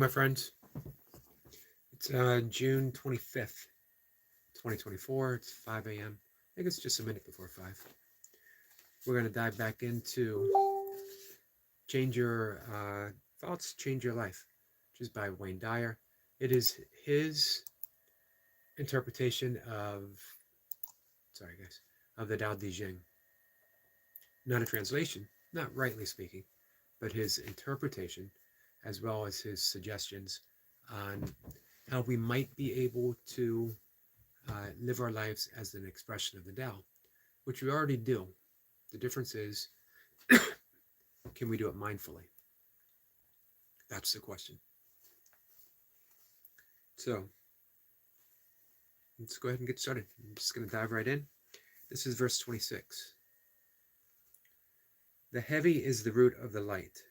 My friends, it's June 25th, 2024. It's 5 a.m. I think it's just a minute before 5. We're going to dive back into Change Your Thoughts, Change Your Life, which is by Wayne Dyer. It is his interpretation of the Tao Te Ching. Not a translation, not rightly speaking, but his interpretation, as well as his suggestions on how we might be able to live our lives as an expression of the Tao, which we already do. The difference is, can we do it mindfully? That's the question. So let's go ahead and get started. I'm just going to dive right in. This is verse 26. The heavy is the root of the light.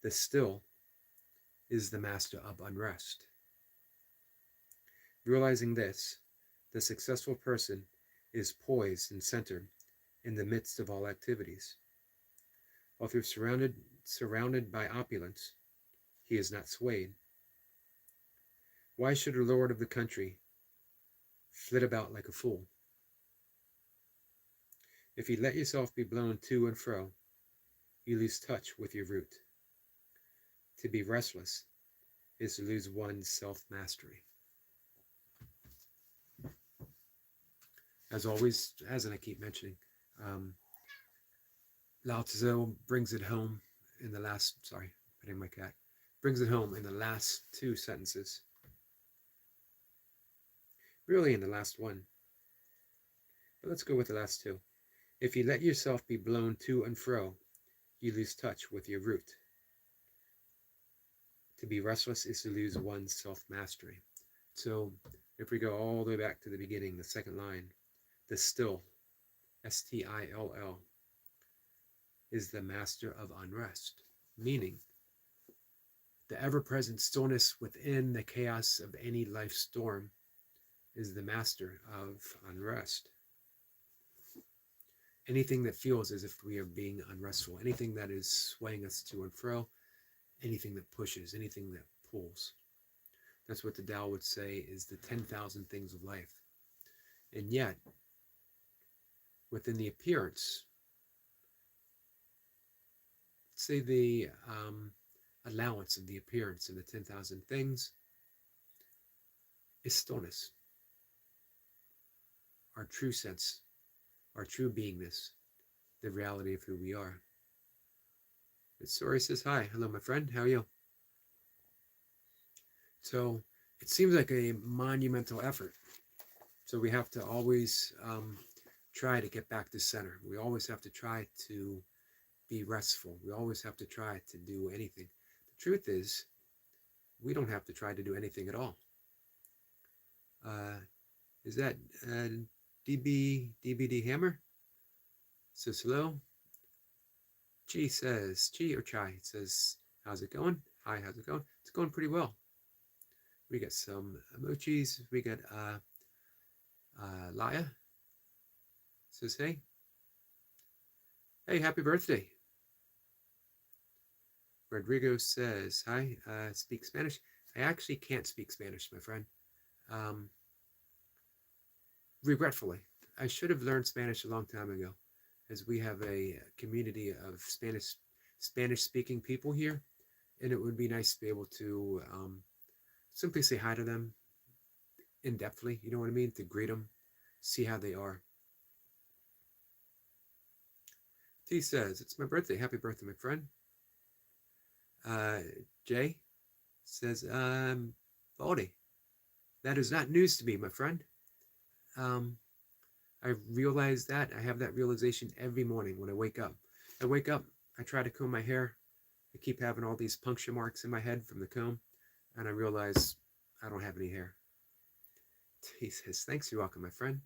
The still is the master of unrest. Realizing this, the successful person is poised and centered in the midst of all activities. While through surrounded by opulence, he is not swayed. Why should a lord of the country flit about like a fool? If you let yourself be blown to and fro, you lose touch with your root. To be restless is to lose one's self-mastery. As always, as I keep mentioning, Lao Tzu brings it home in the last, petting my cat, brings it home in the last two sentences. Really in the last one. But let's go with the last two. If you let yourself be blown to and fro, you lose touch with your root. To be restless is to lose one's self-mastery. So if we go all the way back to the beginning, the second line, the still, S-T-I-L-L, is the master of unrest, meaning the ever-present stillness within the chaos of any life storm is the master of unrest. Anything that feels as if we are being unrestful, anything that is swaying us to and fro, anything that pushes, anything that pulls. That's what the Tao would say is the 10,000 things of life. And yet, within the appearance, say the allowance of the appearance of the 10,000 things is stillness. Our true sense, our true beingness, the reality of who we are. But Sori says, hi, hello my friend, how are you? So it seems like a monumental effort. So we have to always try to get back to center. We always have to try to be restful. We always have to try to do anything. The truth is, we don't have to try to do anything at all. Is that DBD Hammer? Says hello. Chi says, Chi or Chai says, how's it going? Hi, how's it going? It's going pretty well. We got some emojis. We got Laya says, hey. Hey, happy birthday. Rodrigo says, hi, speak Spanish. I actually can't speak Spanish, my friend. Regretfully, I should have learned Spanish a long time ago, as we have a community of Spanish-speaking people here, and it would be nice to be able to simply say hi to them in-depthly, you know what I mean, to greet them, see how they are. T says, it's my birthday. Happy birthday, my friend. Jay says, Baldy, that is not news to me, my friend. I realize that. I have that realization every morning when I wake up. I try to comb my hair. I keep having all these puncture marks in my head from the comb, and I realize I don't have any hair. He says, thanks, you're welcome, my friend.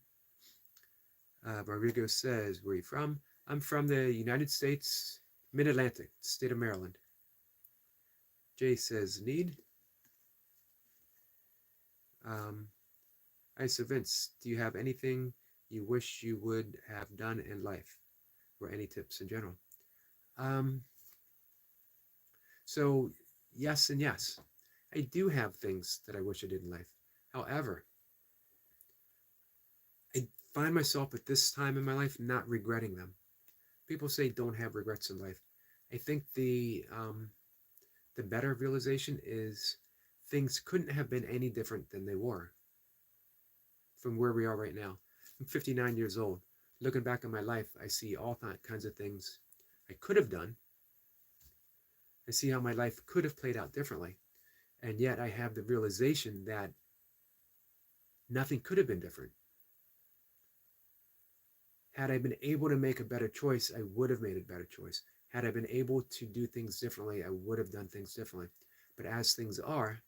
Rodrigo says, where are you from? I'm from the United States, Mid-Atlantic, state of Maryland. Jay says, need? Hi, so Vince, do you have anything you wish you would have done in life? Or any tips in general? So yes and yes. I do have things that I wish I did in life. However, I find myself at this time in my life not regretting them. People say don't have regrets in life. I think the better realization is things couldn't have been any different than they were from where we are right now. I'm 59 years old. Looking back on my life, I see all kinds of things I could have done. I see how my life could have played out differently. And yet I have the realization that nothing could have been different. Had I been able to make a better choice, I would have made a better choice. Had I been able to do things differently, I would have done things differently. But as things are,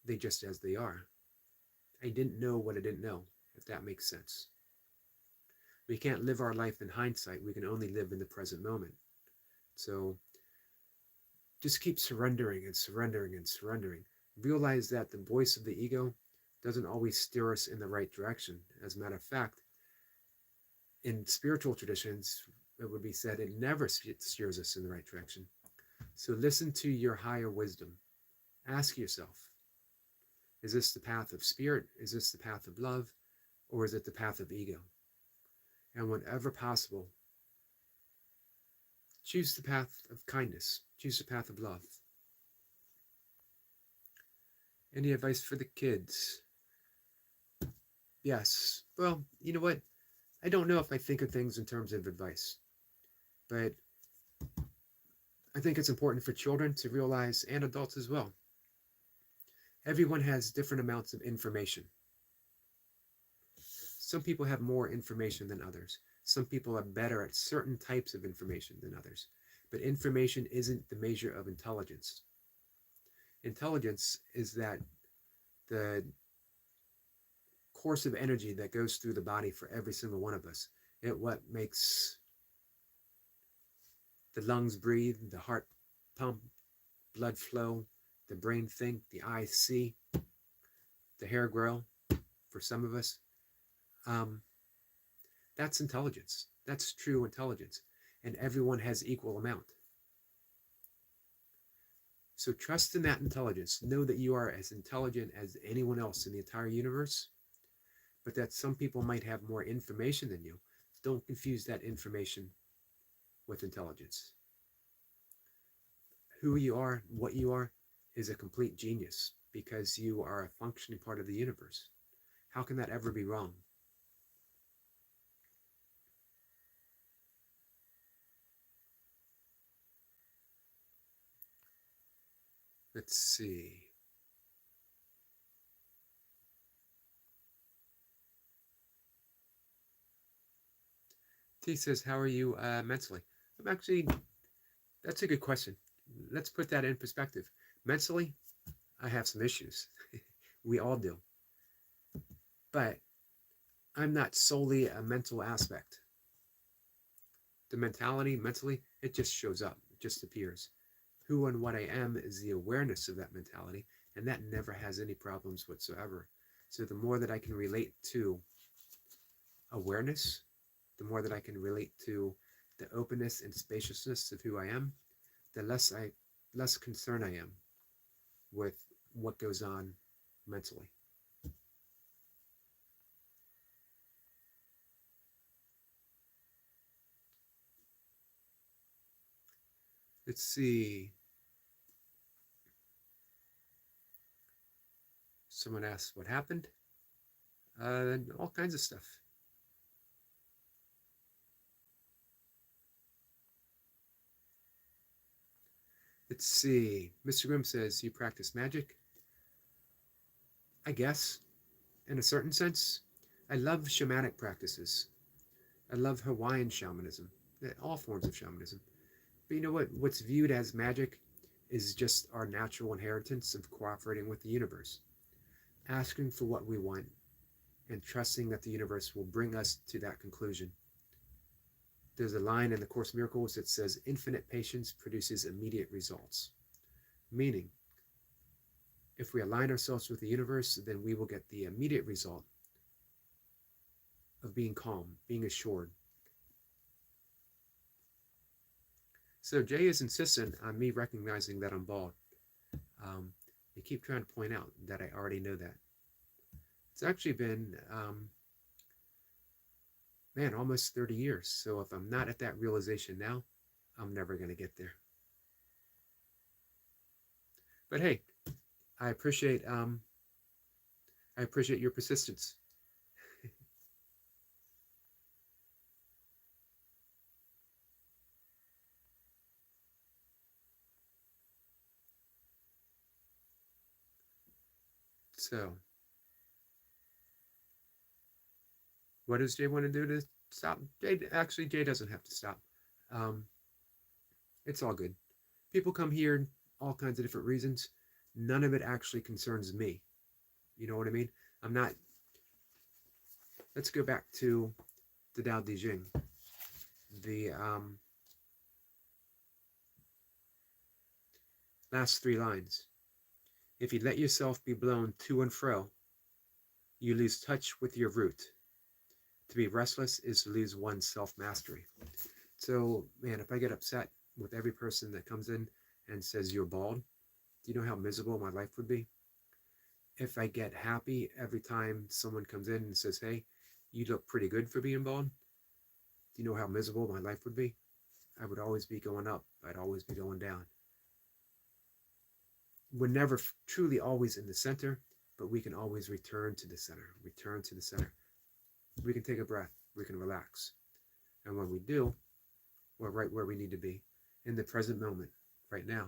they just as they are. I didn't know what I didn't know, if that makes sense. We can't live our life in hindsight. We can only live in the present moment. So just keep surrendering and surrendering and surrendering. Realize that the voice of the ego doesn't always steer us in the right direction. As a matter of fact, in spiritual traditions, it would be said it never steers us in the right direction. So listen to your higher wisdom. Ask yourself, is this the path of spirit? Is this the path of love? Or is it the path of ego? And whenever possible, choose the path of kindness. Choose the path of love. Any advice for the kids? Yes. Well, you know what? I don't know if I think of things in terms of advice, but I think it's important for children to realize, and adults as well, everyone has different amounts of information. Some people have more information than others. Some people are better at certain types of information than others. But information isn't the measure of intelligence. Intelligence is that the course of energy that goes through the body for every single one of us. It what makes the lungs breathe, the heart pump, blood flow, the brain think, the eyes see, the hair grow for some of us. That's intelligence. That's true intelligence. And everyone has equal amount. So trust in that intelligence. Know that you are as intelligent as anyone else in the entire universe, but that some people might have more information than you. Don't confuse that information with intelligence. Who you are, what you are, is a complete genius because you are a functioning part of the universe. How can that ever be wrong? Let's see. T says, how are you mentally? I'm actually, that's a good question. Let's put that in perspective. Mentally, I have some issues. We all do. But I'm not solely a mental aspect. The mentality, mentally, it just shows up. It just appears. Who and what I am is the awareness of that mentality, and that never has any problems whatsoever. So the more that I can relate to awareness, the more that I can relate to the openness and spaciousness of who I am, the less concerned I am with what goes on mentally. Let's see. Someone asked what happened. All kinds of stuff. Let's see. Mr. Grimm says, you practice magic? I guess, in a certain sense. I love shamanic practices. I love Hawaiian shamanism, all forms of shamanism. But you know what? What's viewed as magic is just our natural inheritance of cooperating with the universe, asking for what we want, and trusting that the universe will bring us to that conclusion. There's a line in the Course in Miracles that says, infinite patience produces immediate results. Meaning, if we align ourselves with the universe, then we will get the immediate result of being calm, being assured. So Jay is insistent on me recognizing that I'm bald. They keep trying to point out that I already know that. It's actually been, man, almost 30 years. So if I'm not at that realization now, I'm never going to get there. But hey, I appreciate um, I appreciate your persistence. So, what does Jay want to do to stop? Jay doesn't have to stop. Um, it's all good. People come here all kinds of different reasons. None of it actually concerns me. You know what I mean? I'm not. Let's go back to the Tao Te Ching. The last three lines. If you let yourself be blown to and fro, you lose touch with your root. To be restless is to lose one's self-mastery. So, man, if I get upset with every person that comes in and says you're bald, do you know how miserable my life would be? If I get happy every time someone comes in and says, hey, you look pretty good for being bald, do you know how miserable my life would be? I would always be going up. I'd always be going down. We're never truly always in the center, but we can always return to the center, return to the center. We can take a breath, we can relax. And when we do, we're right where we need to be in the present moment, right now.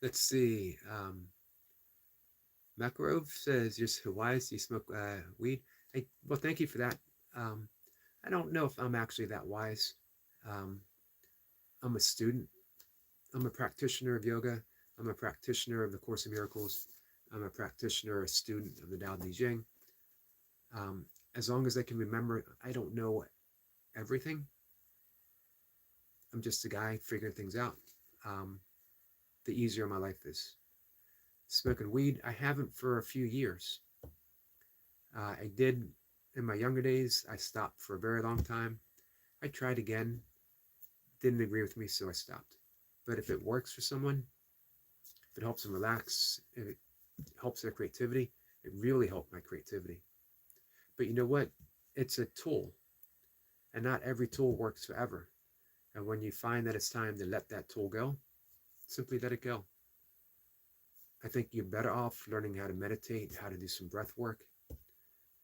Let's see. Makarov says, you're so wise, you smoke weed. Well, thank you for that. Um, I don't know if I'm actually that wise. Um, I'm a student. I'm a practitioner of yoga. I'm a practitioner of the Course in Miracles. I'm a practitioner, a student of the Tao Te Ching. As long as I can remember, I don't know everything. I'm just a guy figuring things out. Um, the easier my life is. Smoking weed, I haven't for a few years. I did in my younger days. I stopped for a very long time. I tried again, didn't agree with me, so I stopped. But if it works for someone, if it helps them relax, if it helps their creativity, it really helped my creativity. But you know what? It's a tool, and not every tool works forever. And when you find that it's time to let that tool go, simply let it go. I think you're better off learning how to meditate, how to do some breath work,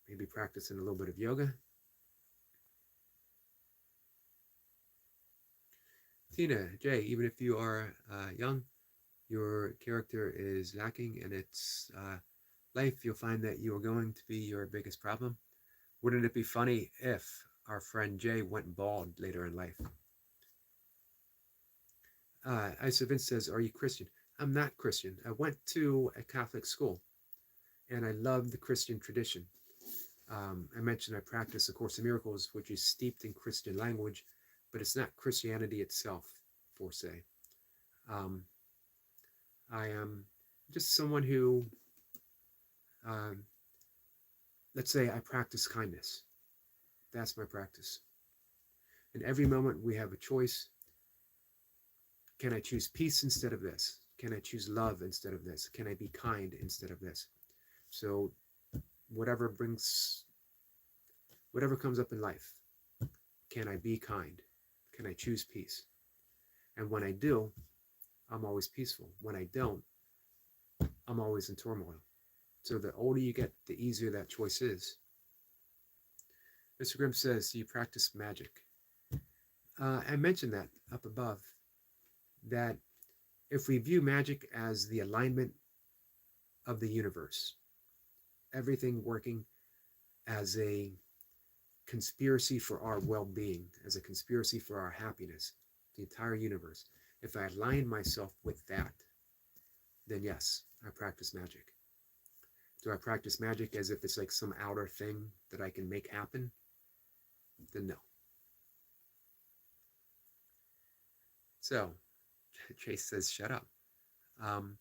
maybe practicing a little bit of yoga. Tina, Jay, even if you are young, your character is lacking in its life, you'll find that you are going to be your biggest problem. Wouldn't it be funny if our friend Jay went bald later in life? Isa Vince says, are you Christian? I'm not Christian. I went to a Catholic school and I love the Christian tradition. I mentioned I practice A Course in Miracles, which is steeped in Christian language, but it's not Christianity itself, for say. Um, I am just someone who, um, let's say, I practice kindness. That's my practice. In every moment, we have a choice. Can I choose peace instead of this? Can I choose love instead of this? Can I be kind instead of this? So, whatever comes up in life, can I be kind? Can I choose peace? And when I do, I'm always peaceful. When I don't, I'm always in turmoil. So the older you get, the easier that choice is. Mr. Grimm says, do you practice magic? I mentioned that up above, that if we view magic as the alignment of the universe, everything working as a conspiracy for our well-being, as a conspiracy for our happiness, the entire universe, if I align myself with that, then yes, I practice magic. Do I practice magic as if it's like some outer thing that I can make happen? Then no. So, Chase says, shut up. Um,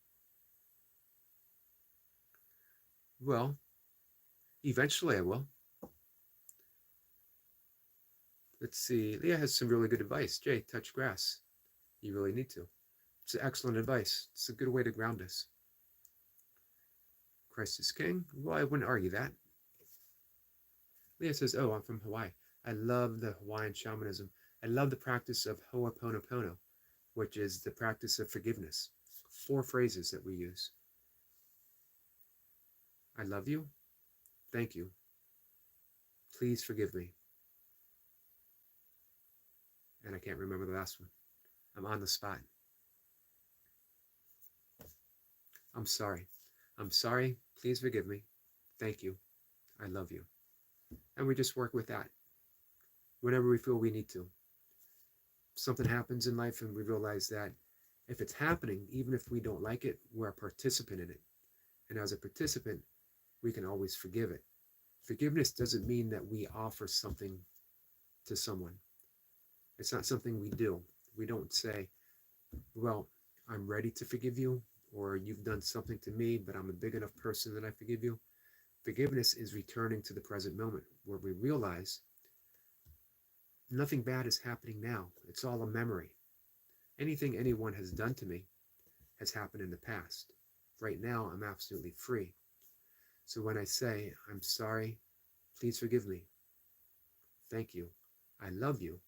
well, Eventually I will. Let's see. Leah has some really good advice. Jay, touch grass. You really need to. It's excellent advice. It's a good way to ground us. Christ is King. Well, I wouldn't argue that. Leah says, oh, I'm from Hawaii. I love the Hawaiian shamanism. I love the practice of Ho'oponopono, which is the practice of forgiveness. 4 phrases that we use. I love you. Thank you. Please forgive me. And I can't remember the last one. I'm on the spot. I'm sorry. I'm sorry. Please forgive me. Thank you. I love you. And we just work with that whenever we feel we need to. Something happens in life and we realize that if it's happening, even if we don't like it, we're a participant in it. And as a participant, we can always forgive it. Forgiveness doesn't mean that we offer something to someone. It's not something we do. We don't say, well, I'm ready to forgive you, or you've done something to me, but I'm a big enough person that I forgive you. Forgiveness is returning to the present moment where we realize nothing bad is happening now. It's all a memory. Anything anyone has done to me has happened in the past. Right now, I'm absolutely free. So when I say, I'm sorry, please forgive me, thank you, I love you,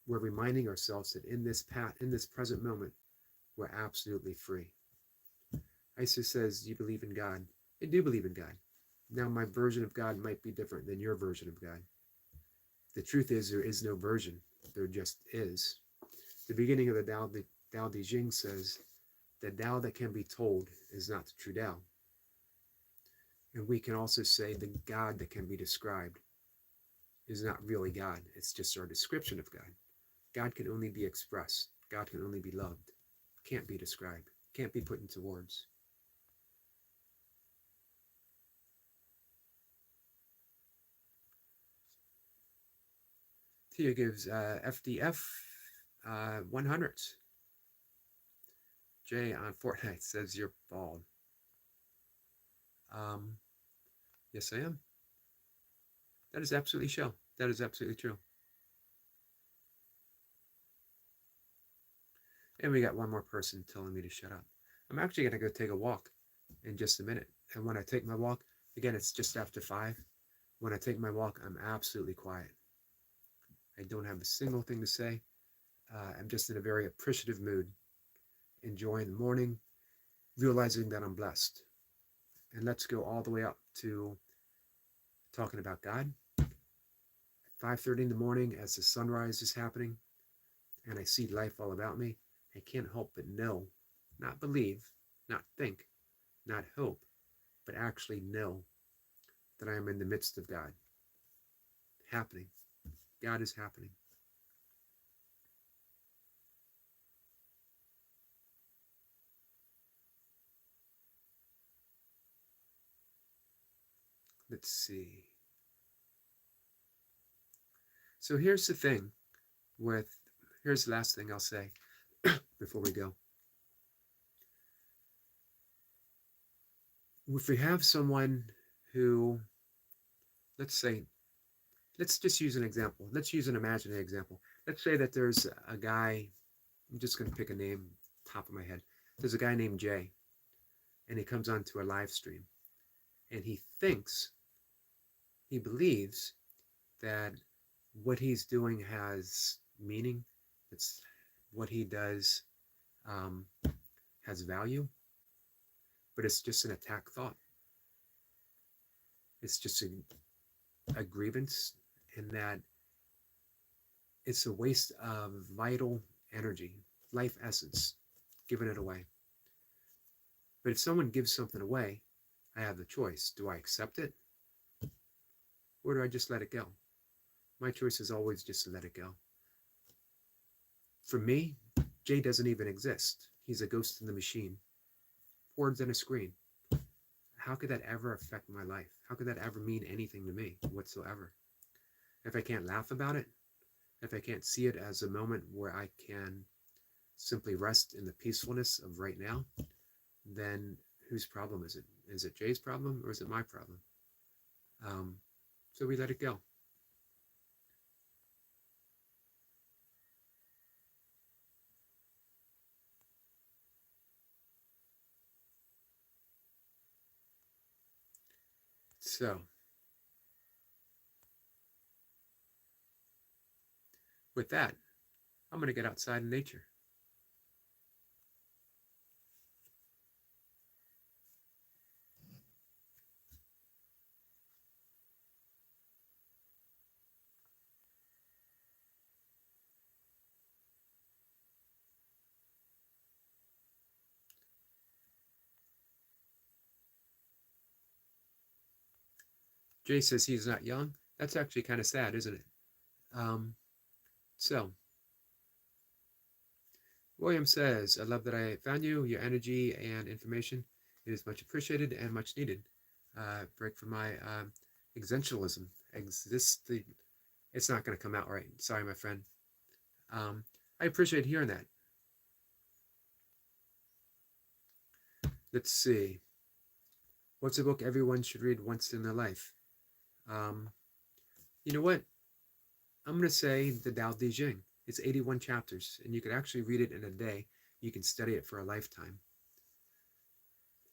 we're reminding ourselves that in this present moment, we're absolutely free. Isis says, do you believe in God? I do believe in God. Now, my version of God might be different than your version of God. The truth is, there is no version. There just is. The beginning of the Tao Te Ching says, the Tao that can be told is not the true Tao. And we can also say the God that can be described is not really God. It's just our description of God. God can only be expressed. God can only be loved. Can't be described. Can't be put into words. Tia gives FDF 100s. Jay on Fortnite says you're bald. Yes, I am. That is absolutely true. That is absolutely true. And we got one more person telling me to shut up. I'm actually going to go take a walk in just a minute. And when I take my walk, again, it's just after 5. When I take my walk, I'm absolutely quiet. I don't have a single thing to say. I'm just in a very appreciative mood, enjoying the morning, realizing that I'm blessed. And let's go all the way up to talking about God. At 5:30 in the morning, as the sunrise is happening, and I see life all about me, I can't help but know, not believe, not think, not hope, but actually know that I am in the midst of God. Happening. God is happening. Let's see. So here's the thing here's the last thing I'll say before we go. If we have someone who, let's just use an example. Let's use an imaginary example. Let's say that there's a guy, I'm just going to pick a name top of my head. There's a guy named Jay, and he comes onto a live stream, and he believes that what he's doing has meaning. It's what he does has value, but it's just an attack thought. It's just a grievance, in that it's a waste of vital energy, life essence, giving it away. But if someone gives something away, I have the choice. Do I accept it? Or do I just let it go? My choice is always just to let it go. For me, Jay doesn't even exist. He's a ghost in the machine. Words on a screen. How could that ever affect my life? How could that ever mean anything to me whatsoever? If I can't laugh about it, if I can't see it as a moment where I can simply rest in the peacefulness of right now, then whose problem is it? Is it Jay's problem or is it my problem? So we let it go. So with that, I'm going to get outside in nature. Jay says he's not young. That's actually kind of sad, isn't it? Um, so, William says, I love that I found you, your energy and information. It is much appreciated and much needed. Break from my existentialism. It's not going to come out right. Sorry, my friend. I appreciate hearing that. Let's see. What's a book everyone should read once in their life? You know what? I'm going to say the Tao Te Ching. It's 81 chapters, and you could actually read it in a day. You can study it for a lifetime.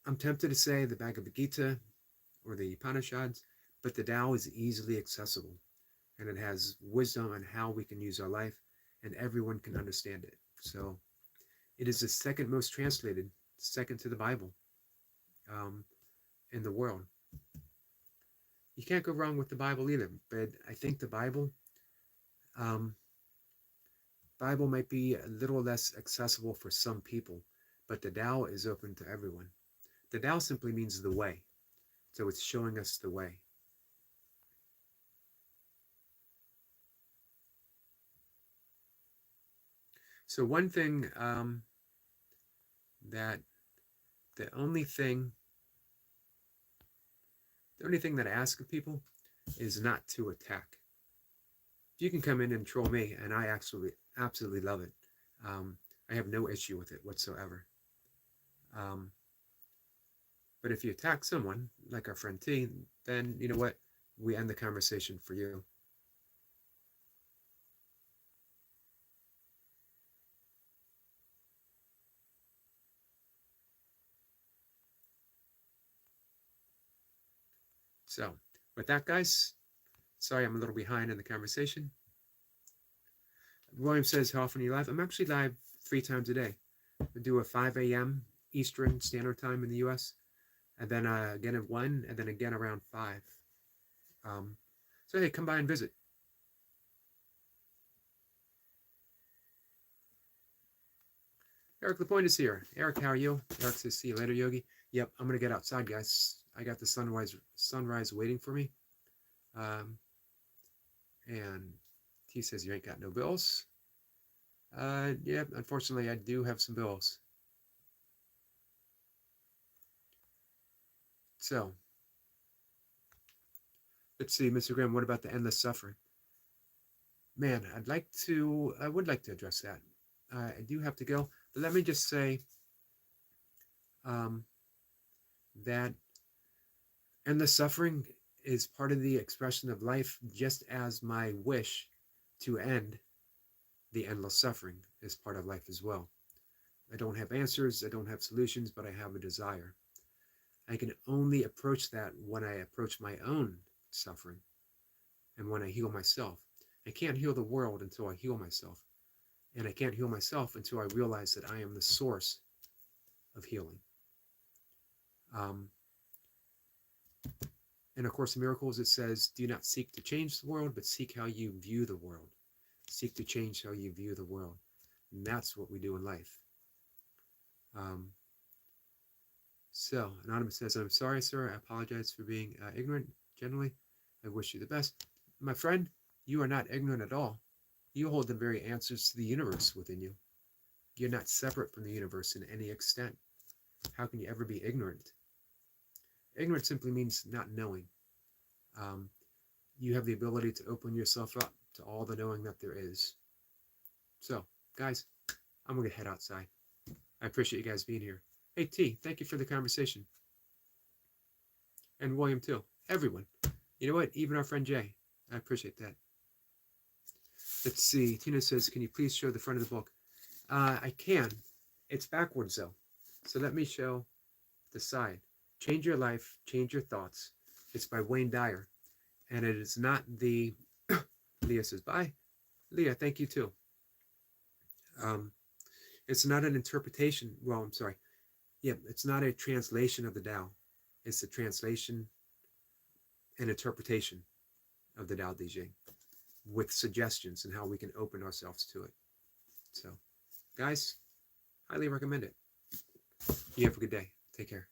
I'm tempted to say the Bhagavad Gita or the Upanishads, but the Tao is easily accessible, and it has wisdom on how we can use our life, and everyone can understand it. So it is the second most translated, second to the Bible, in the world. You can't go wrong with the Bible either, but I think the Bible might be a little less accessible for some people, but the Tao is open to everyone. The Tao simply means the way, so it's showing us the way. So one thing that the only thing that I ask of people is not to attack. You can come in and troll me, and I absolutely love it. I have no issue with it whatsoever. But if you attack someone, like our friend T, then you know what? We end the conversation for you. So with that, guys, sorry I'm a little behind in the conversation. William says, how often are you live? I'm actually live 3 times a day. I do a 5 a.m. Eastern Standard Time in the U.S., and then again at 1, and then again around 5. So hey, come by and visit. Eric LaPointe is here. Eric, how are you? Eric says, see you later, Yogi. Yep, I'm going to get outside, guys. I got the sunrise waiting for me. And T says, you ain't got no bills. Yeah, unfortunately, I do have some bills. So, let's see, Mr. Graham, what about the endless suffering? Man, I would like to address that. I do have to go, but let me just say that endless suffering is part of the expression of life, just as my wish to end the endless suffering is part of life as well. I don't have answers, I don't have solutions, but I have a desire. I can only approach that when I approach my own suffering and when I heal myself. I can't heal the world until I heal myself. And I can't heal myself until I realize that I am the source of healing. In A Course in Miracles, it says, do not seek to change the world, but seek how you view the world. Seek to change how you view the world. And that's what we do in life. So, Anonymous says, I'm sorry, sir. I apologize for being ignorant. Generally, I wish you the best. My friend, you are not ignorant at all. You hold the very answers to the universe within you. You're not separate from the universe in any extent. How can you ever be ignorant? Ignorance simply means not knowing. You have the ability to open yourself up to all the knowing that there is. So, guys, I'm going to head outside. I appreciate you guys being here. Hey, T, thank you for the conversation. And William, too. Everyone. You know what? Even our friend Jay, I appreciate that. Let's see. Tina says, can you please show the front of the book? I can. It's backwards though. So let me show the side. Change Your Life, Change Your Thoughts. It's by Wayne Dyer. And it is not the... Leah says, bye. Leah, thank you too. It's not an interpretation. Well, I'm sorry. Yeah, it's not a translation of the Tao. It's a translation and interpretation of the Tao Te Ching with suggestions and how we can open ourselves to it. So, guys, highly recommend it. You have a good day. Take care.